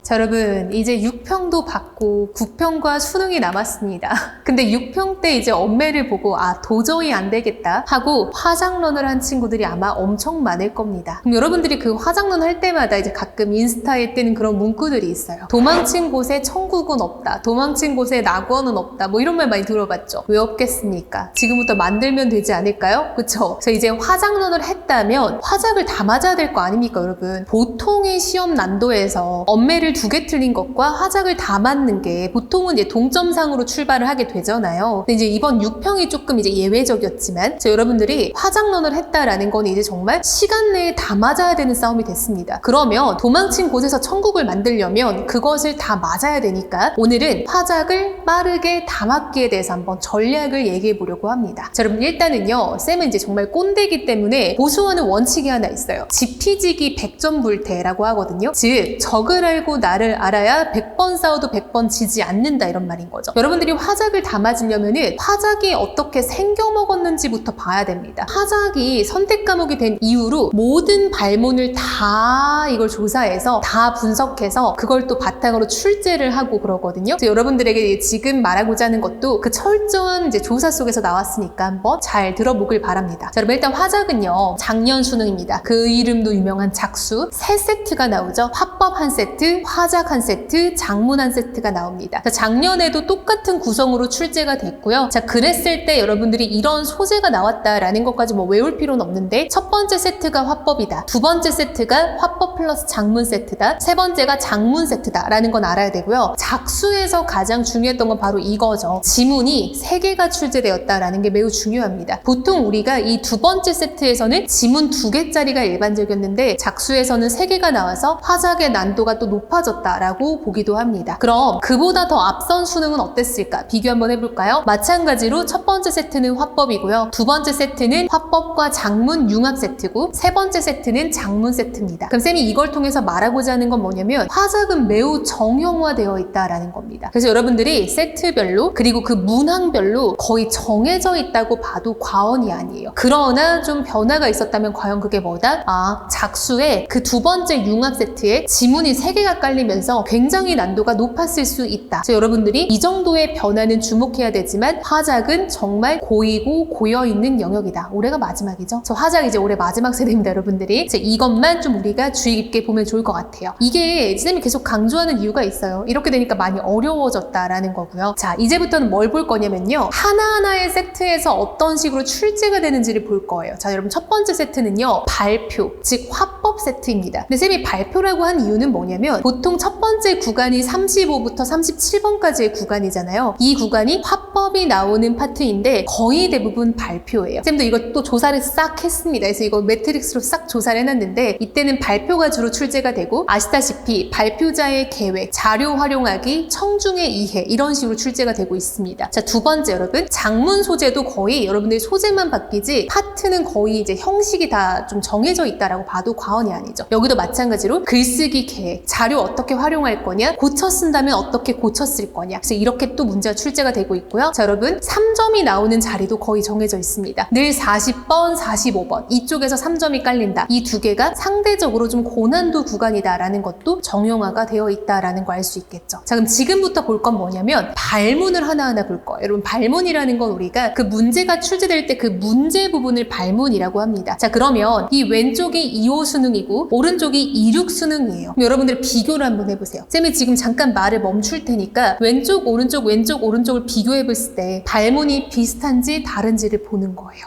자, 여러분 이제 6평도 받고 9평과 수능이 남았습니다. 근데 6평 때 이제 엄매를 보고 도저히 안 되겠다 하고 화장런을 한 친구들이 아마 엄청 많을 겁니다. 그럼 여러분들이 그 화장런 할 때마다 이제 가끔 인스타에 뜨는 그런 문구들이 있어요. 도망친 곳에 천국은 없다. 도망친 곳에 낙원은 없다. 뭐 이런 말 많이 들어봤죠. 왜 없겠습니까? 지금부터 만들면 되지 않을까요? 그쵸? 그래서 이제 화장런을 했다면 화작을 다 맞아야 될 거 아닙니까, 여러분? 보통의 시험 난도에서 엄매를 2개 틀린 것과 화작을 다 맞는 게 보통은 이제 동점상으로 출발을 하게 되잖아요. 근데 이제 이번 6평이 조금 이제 예외적이었지만 여러분들이 화장런을 했다라는 건 이제 정말 시간 내에 다 맞아야 되는 싸움이 됐습니다. 그러면 도망친 곳에서 천국을 만들려면 그것을 다 맞아야 되니까 오늘은 화작을 빠르게 다 맞기에 대해서 한번 전략을 얘기해 보려고 합니다. 자, 여러분 일단은요, 쌤은 이제 정말 꼰대이기 때문에 보수하는 원칙이 하나 있어요. 지피지기 100점 불태라고 하거든요. 즉 적을 알고 나를 알아야 100번 싸워도 100번 지지 않는다, 이런 말인 거죠. 여러분들이 화작을 다 맞으려면은 화작이 어떻게 생겨먹었는지부터 봐야 됩니다. 화작이 선택 과목이 된 이후로 모든 발문을 다 이걸 조사해서 다 분석해서 그걸 또 바탕으로 출제를 하고 그러거든요. 그래서 여러분들에게 지금 말하고자 하는 것도 그 철저한 이제 조사 속에서 나왔으니까 한번 잘 들어보길 바랍니다. 자, 여러분 일단 화작은요, 작년 수능입니다. 그 이름도 유명한 작수 3세트가 나오죠. 화법 1세트, 화작 1세트, 작문 1세트가 나옵니다. 자, 작년에도 똑같은 구성으로 출제가 됐고요. 자, 그랬을 때 여러분들이 이런 소재가 나왔다라는 것까지 뭐 외울 필요는 없는데, 첫 번째 세트가 화법이다, 두 번째 세트가 화법 플러스 작문 세트다, 세 번째가 작문 세트다 라는 건 알아야 되고요. 작수에서 가장 중요했던 건 바로 이거죠. 지문이 3개가 출제되었다라는 게 매우 중요합니다. 보통 우리가 이 두 번째 세트에서는 지문 2개짜리가 일반적이었는데 작수에서는 3개가 나와서 화작의 난도가 또 높아졌다라고 보기도 합니다. 그럼 그보다 더 앞선 수능은 어땠을까? 비교 한번 해볼까요? 마찬가지로 첫 번째 세트는 화법이고요. 두 번째 세트는 화법과 작문 융합 세트고, 세 번째 세트는 작문 세트입니다. 그럼 쌤이 이걸 통해서 말하고자 하는 건 뭐냐면 화작은 매우 정형화되어 있다라는 겁니다. 그래서 여러분들이 세트별로 그리고 그 문항별로 거의 정해져 있다고 봐도 과언이 아니에요. 그러나 좀 변화가 있었다면 과연 그게 뭐다? 작수에 그 두 번째 융합 세트에 지문이 3개가 깔리면서 굉장히 난도가 높았을 수 있다. 그래서 여러분들이 이 정도의 변화는 주목해야 되지만 화작은 정말 고이고 고여있는 영역이다. 올해가 마지막이죠. 저 화작 이제 올해 마지막 세대입니다, 여러분들이. 이것만 좀 우리가 주의 깊게 보면 좋을 것 같아요. 이게 쌤이 계속 강조하는 이유가 있어요. 이렇게 되니까 많이 어려워졌다라는 거고요. 자, 이제부터는 뭘 볼 거냐면요, 하나하나의 세트에서 어떤 식으로 출제가 되는지를 볼 거예요. 자, 여러분 첫 번째 세트는요, 발표, 즉 화법 세트입니다. 근데 쌤이 발표라고 한 이유는 뭐냐면 보통 첫 번째 구간이 35부터 37번까지의 구간이잖아요. 이 구간이 화법이 나오는 파트인데 거의 대부분 발표예요. 쌤도 이것도 조사를 싹 했습니다. 그래서 이거 매트릭스로 싹 조사를 해놨는데 이때는 발표가 주로 출제가 되고, 아시다시피 발표자의 계획, 자료 활용하기, 청중의 이해, 이런 식으로 출제가 되고 있습니다. 자, 두 번째 여러분, 작문 소재도 거의 여러분들이 소재만 바뀌지 파트는 거의 이제 형식이 다 좀 정해져 있다라고 봐도 과언이 아니죠. 여기도 마찬가지로 글쓰기 계획, 자료 어떻게 활용할 거냐, 고쳐 쓴다면 어떻게 고쳐 쓸 거냐, 그래서 이렇게 또 문제가 출제가 되고 있고요. 자, 여러분 3점이 나오는 자리도 거의 정해져 있습니다. 늘 40번, 45번 이쪽에서 3점이 깔린다. 이 두 개가 상대적으로 좀 고난도 구간이다라는 것도 정형화가 되어 있다라는 거 알 수 있겠죠. 자, 그럼 지금부터 볼 건 뭐냐면 발문을 하나하나 볼 거예요. 여러분 발문이라는 건 우리가 그 문제가 출제될 때 그 문제 부분을 발문이라고 합니다. 자, 그러면 이 왼쪽이 2호 수능이고 오른쪽이 2륙 수능이에요. 그럼 여러분들 비교를 한번 해보세요. 쌤이 지금 잠깐 말을 멈출 테니까 왼쪽 오른쪽 왼쪽 오른쪽을 비교해 봤을 때 발문이 비슷한지 다른지를 보는 거예요.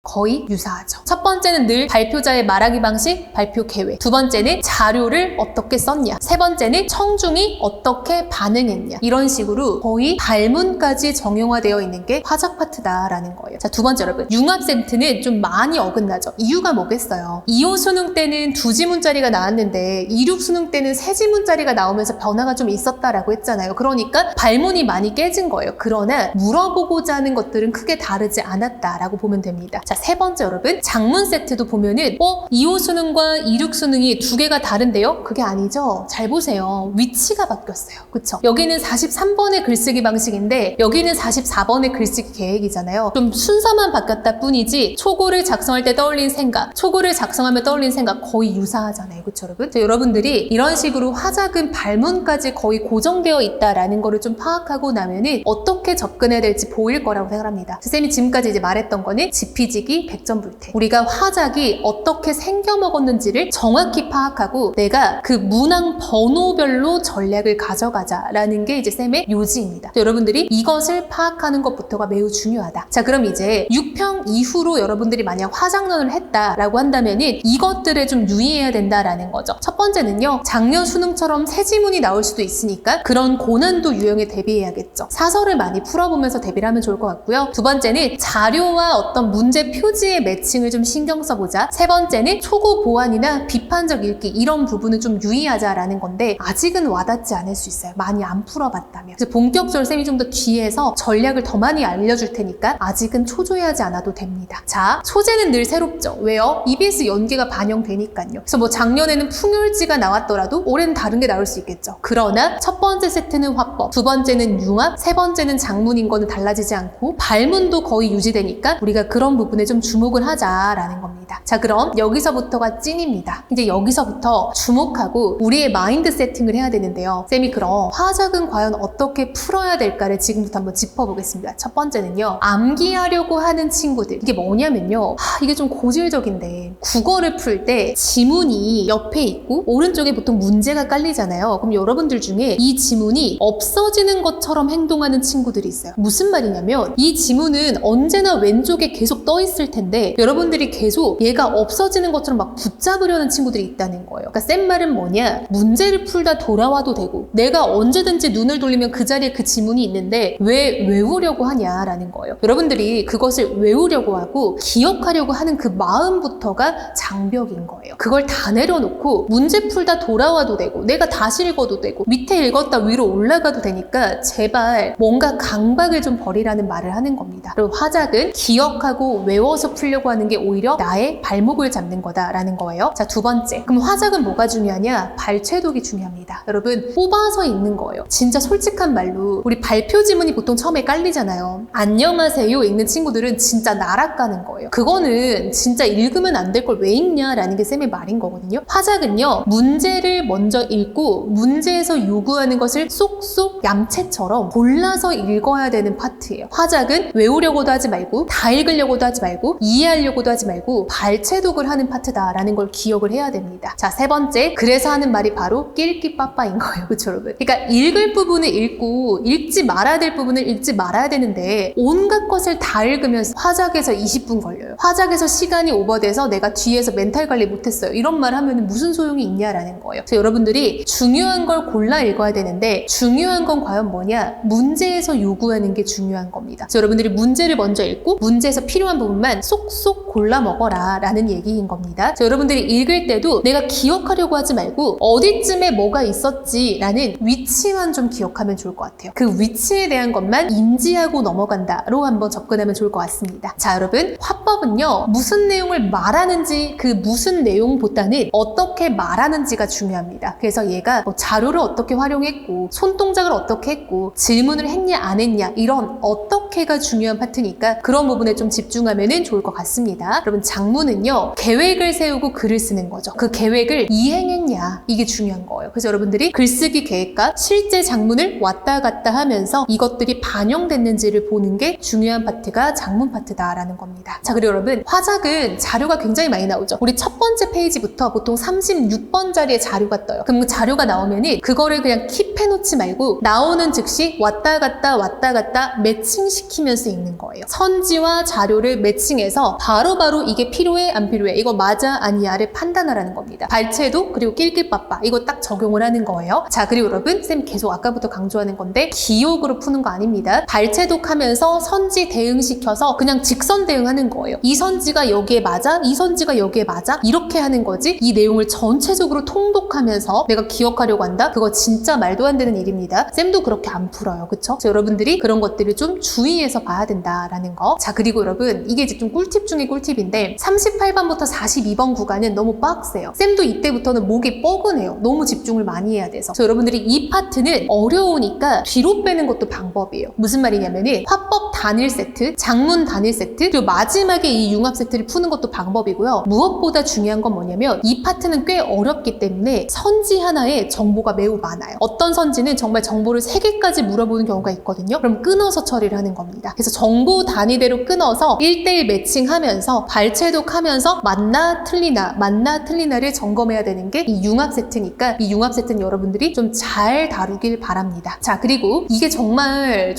거의 유사하죠. 첫 번째는 늘 발표자의 말하기 방식, 발표 계획. 두 번째는 자료를 어떻게 썼냐. 세 번째는 청중이 어떻게 반응했냐. 이런 식으로 거의 발문까지 정형화되어 있는 게 화작 파트다라는 거예요. 자, 두 번째 여러분, 융합 세트는 좀 많이 어긋나죠. 이유가 뭐겠어요? 2호 수능 때는 2지문짜리가 나왔는데 2륙 수능 때는 3지문짜리가 나오면서 변화가 좀 있었다라고 했잖아요. 그러니까 발문이 많이 깨진 거예요. 그러나 물어보고자 하는 것들은 크게 다르지 않았다라고 보면 됩니다. 자, 세 번째 여러분, 장문 세트도 보면은 2호 수능과 26 수능이 두 개가 다른데요? 그게 아니죠. 잘 보세요. 위치가 바뀌었어요. 그쵸? 여기는 43번의 글쓰기 방식인데 여기는 44번의 글쓰기 계획이잖아요. 좀 순서만 바뀌었다 뿐이지 초고를 작성할 때 떠올린 생각, 초고를 작성하면 떠올린 생각 거의 유사하잖아요. 그쵸 여러분? 여러분들이 이런 식으로 화작은 발문까지 거의 고정되어 있다라는 거를 좀 파악하고 나면은 어떻게 접근해야 될지 보일 거라고 생각합니다. 쌤이 지금까지 이제 말했던 거는 지피지기, 백전불태. 우리가 화작이 어떻게 생겨먹었는지를 정확히 파악하고 내가 그 문항 번호별로 전략을 가져가자라는 게 이제 쌤의 요지입니다. 여러분들이 이것을 파악하는 것부터가 매우 중요하다. 자, 그럼 이제 6평 이후로 여러분들이 만약 화작론을 했다라고 한다면은 이것들에 좀 유의해야 된다라는 거죠. 첫 번째는요, 작년 수능처럼 새 지문이 나올 수도 있으니까 그런 고난도 유형에 대비해야겠죠. 사설을 많이 풀어보면서 대비를 하면 좋을 것 같고요. 두 번째는 자료와 어떤 문제 표지의 매칭을 좀 신경 써보자. 세 번째는 초고 보완이나 비판적 읽기 이런 부분을 좀 유의하자라는 건데 아직은 와닿지 않을 수 있어요. 많이 안 풀어봤다면. 그래서 본격적으로 쌤이 좀 더 뒤에서 전략을 더 많이 알려줄 테니까 아직은 초조해하지 않아도 됩니다. 자, 소재는 늘 새롭죠. 왜요? EBS 연계가 반영되니까요. 그래서 뭐 작년에는 풍율지가 나왔더라도 올해는 다른 게 나올 수 있겠죠. 그러나 첫 번째 세트는 화법, 두 번째는 융합, 세 번째는 장문인 거는 달라지지 않고 발문도 거의 유지되니까 우리가 그런 부분에 좀 주목을 하자라는 겁니다. 자, 그럼 여기서부터가 찐입니다. 이제 여기서부터 주목하고 우리의 마인드 세팅을 해야 되는데요. 쌤이 그럼 화작은 과연 어떻게 풀어야 될까를 지금부터 한번 짚어보겠습니다. 첫 번째는요, 암기하려고 하는 친구들. 이게 뭐냐면요, 이게 좀 고질적인데 국어를 풀 때 지문이 옆에 있고 오른쪽에 보통 문제가 깔리잖아요. 그럼 여러분들 중에 이 지문이 없어지는 것처럼 행동하는 친구들이 있어요. 무슨 말이냐면 이 지문은 언제나 왼쪽에 계속 떠 있을 텐데 여러분들이 계속 얘가 없어지는 것처럼 막 붙잡으려는 친구들이 있다는 거예요. 그러니까 센 말은 뭐냐, 문제를 풀다 돌아와도 되고 내가 언제든지 눈을 돌리면 그 자리에 그 지문이 있는데 왜 외우려고 하냐라는 거예요. 여러분들이 그것을 외우려고 하고 기억하려고 하는 그 마음부터가 장벽인 거예요. 그걸 다 내려놓고 문제 풀다 돌아와도 되고 내가 다시 읽어도 되고 밑에 읽었다 위로 올라가도 되니까 제발 뭔가 강박을 좀 버리라는 말을 하는 겁니다. 그리고 화작은 기억하고 외워서 풀려고 하는 게 오히려 나의 발목을 잡는 거다라는 거예요. 자, 두 번째. 그럼 화작은 뭐가 중요하냐? 발췌독이 중요합니다. 여러분, 뽑아서 읽는 거예요. 진짜 솔직한 말로 우리 발표 지문이 보통 처음에 깔리잖아요. 안녕하세요 읽는 친구들은 진짜 날아가는 거예요. 그거는 진짜 읽으면 안 될 걸 왜 읽냐라는 게 쌤의 말인 거거든요. 화작은요, 문제를 먼저 읽고 문제에서 요구하는 것을 쏙쏙 얌체처럼 골라서 읽어야 되는 파트예요. 화작은 외우려고도 하지 말고 다 읽으려고도 하지 말고 이해하려고도 하지 말고 발췌독을 하는 파트다라는 걸 기억을 해야 됩니다. 자, 세 번째. 그래서 하는 말이 바로 낄끼빠빠인 거예요. 그쵸 여러분? 그러니까 읽을 부분을 읽고 읽지 말아야 될 부분을 읽지 말아야 되는데 온갖 것을 다 읽으면서 화작에서 20분 걸려요. 화작에서 시간이 오버돼서 내가 뒤에서 멘탈 관리 못했어요. 이런 말 하면 무슨 소용이 있냐라는 거예요. 그래서 여러분들이 중요한 걸 골라 읽어야 되는데 중요한 건 과연 뭐냐? 문제에서 요구하는 게 중요한 겁니다. 그래서 여러분들이 문제를 먼저 읽고 문제에서 필요한 부분만 쏙쏙 골라 먹어라 라는 얘기인 겁니다. 그래서 여러분들이 읽을 때도 내가 기억하려고 하지 말고 어디쯤에 뭐가 있었지 라는 위치만 좀 기억하면 좋을 것 같아요. 그 위치에 대한 것만 인지하고 넘어간다로 한번 접근하면 좋을 것 같습니다. 자, 여러분, 화법은요, 무슨 내용을 말하는지 그 무슨 내용보다는 어떻게 말하는지가 중요합니다. 그래서 얘가 뭐 자료를 어떻게 활용했고 손동작을 어떻게 했고 질문을 했냐 안 했냐 이런 어떻게가 중요한 파트니까 그런 부분에 좀 집중하면 좋을 것 같습니다. 여러분, 작문은요, 계획을 세우고 글을 쓰는 거죠. 그 계획을 이행했냐 이게 중요한 거예요. 그래서 여러분들이 글쓰기 계획과 실제 작문을 왔다 갔다 하면서 이것들이 반영됐는지를 보는 게 중요한 파트가 작문 파트다라는 겁니다. 자, 그리고 여러분, 화작은 자료가 굉장히 많이 나오죠. 우리 첫 번째 페이지부터 보통 36번 자리에 자료가 떠요. 그럼 그 자료가 나오면은 그거를 그냥 킵해놓지 말고 나오는 즉시 왔다 갔다 매칭시키면서 읽는 거예요. 선지와 자료를 매칭해서 바로바로 이게 필요해 안 필요해 이거 맞아 아니야를 판단하라는 겁니다. 발췌독 그리고 낄낄빠빠 이거 딱 적용을 하는 거예요. 자, 그리고 여러분, 쌤 계속 아까부터 강조하는 건데 기억으로 푸는 거 아닙니다. 발췌독 하면서 선지 대응시켜서 그냥 직선 대응하는 거예요. 이 선지가 여기에 맞아? 이 선지가 여기에 맞아? 이렇게 하는 거지 이 내용을 전체적으로 통독하면서 내가 기억하려고 한다? 그거 진짜 말도 안 되는 일입니다. 쌤도 그렇게 안 풀어요. 그쵸? 여러분들이 그런 것들을 좀 주의해서 봐야 된다라는 거. 자, 그리고 여러분, 이게 이제 좀 꿀팁 중에 꿀팁인데 38번부터 42번 구간은 너무 빡세요. 쌤도 이때부터는 목이 뻐근해요. 너무 집중을 많이 해야 돼서. 그래서 여러분들이 이 파트는 어려우니까 뒤로 빼는 것도 방법이에요. 무슨 말이냐면은 화법 단일 세트, 작문 단일 세트, 그리고 마지막에 이 융합 세트를 푸는 것도 방법이고요. 무엇보다 중요한 건 뭐냐면 이 파트는 꽤 어렵기 때문에 선지 하나에 정보가 매우 많아요. 어떤 선지는 정말 정보를 3개까지 물어보는 경우가 있거든요. 그럼 끊어서 처리를 하는 겁니다. 그래서 정보 단위대로 끊어서 1대1 매칭하면서 발췌독하면서 맞나 틀리나를 점검해야 되는 게 이 융합 세트니까 이 융합 세트는 여러분들이 좀 잘 다루길 바랍니다. 자, 그리고 이게 정말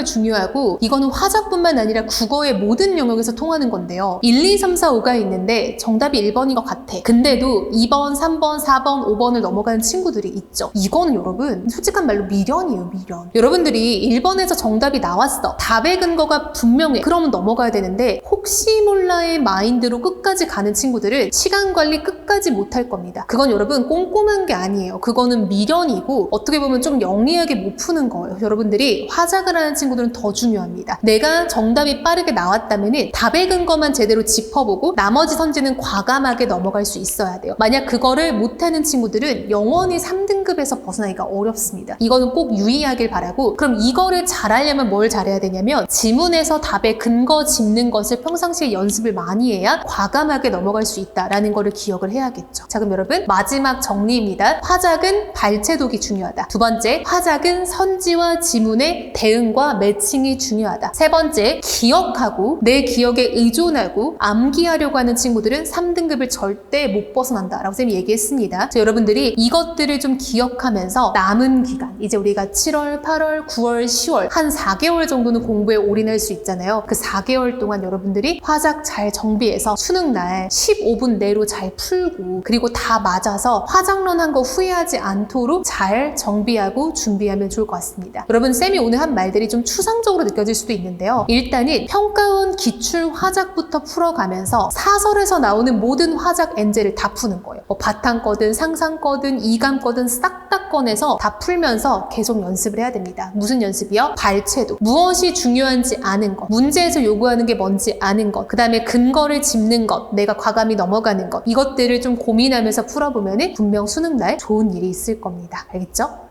중요하고 이거는 화자뿐만 아니라 국어의 모든 영역에서 통하는 건데요. 1, 2, 3, 4, 5가 있는데 정답이 1번인 것 같아. 근데도 2번, 3번, 4번, 5번을 넘어가는 친구들이 있죠. 이거는 여러분 솔직한 말로 미련이에요. 미련. 여러분들이 1번에서 정답이 나왔어. 답의 근거가 분명해. 그러면 넘어가야 되는데 혹시 몰라의 마인드로 끝까지 가는 친구들은 시간 관리 끝까지 못할 겁니다. 그건 여러분 꼼꼼한 게 아니에요. 그거는 미련이고 어떻게 보면 좀 영리하게 못 푸는 거예요. 여러분들이 화작을 하는 친구들은 더 중요합니다. 내가 정답이 빠르게 나왔다면 답의 근거만 제대로 짚어보고 나머지 선지는 과감하게 넘어갈 수 있어야 돼요. 만약 그거를 못하는 친구들은 영원히 3등급에서 벗어나기가 어렵습니다. 이거는 꼭 유의하길 바라고, 그럼 이거를 잘하려면 뭘 잘해야 되냐면 지문에서 답의 근거 짚는 것을 평상시에 연습을 많이 해야 과감하게 넘어갈 수 있다라는 거를 기억을 해야겠죠. 자, 그럼 여러분 마지막 정리입니다. 화작은 발췌독이 중요하다. 두 번째, 화작은 선지와 지문의 대응과 매칭이 중요하다. 세 번째, 기억하고 내 기억에 의존하고 암기하려고 하는 친구들은 3등급을 절대 못 벗어난다 라고 쌤이 얘기했습니다. 그래서 여러분들이 이것들을 좀 기억하면서 남은 기간, 이제 우리가 7월, 8월, 9월, 10월 한 4개월 정도는 공부에 올인할 수 있잖아요. 그 4개월 동안 여러분들이 화작 잘 정비해서 수능날 15분 내로 잘 풀고 그리고 다 맞아서 화작론 한 거 후회하지 않도록 잘 정비하고 준비하면 좋을 것 같습니다. 여러분, 쌤이 오늘 한 말들이 좀 추상적으로 느껴질 수도 있는데요. 일단은 평가원 기출 화작부터 풀어가면서 사설에서 나오는 모든 화작 엔제를 다 푸는 거예요. 뭐 바탕 거든 상상 거든 이감 거든 싹 다 꺼내서 다 풀면서 계속 연습을 해야 됩니다. 무슨 연습이요? 발췌독. 무엇이 중요한지 아는 것, 문제에서 요구하는 게 뭔지 아는 것, 그 다음에 근거를 짚는 것, 내가 과감히 넘어가는 것, 이것들을 좀 고민하면서 풀어보면 분명 수능날 좋은 일이 있을 겁니다. 알겠죠?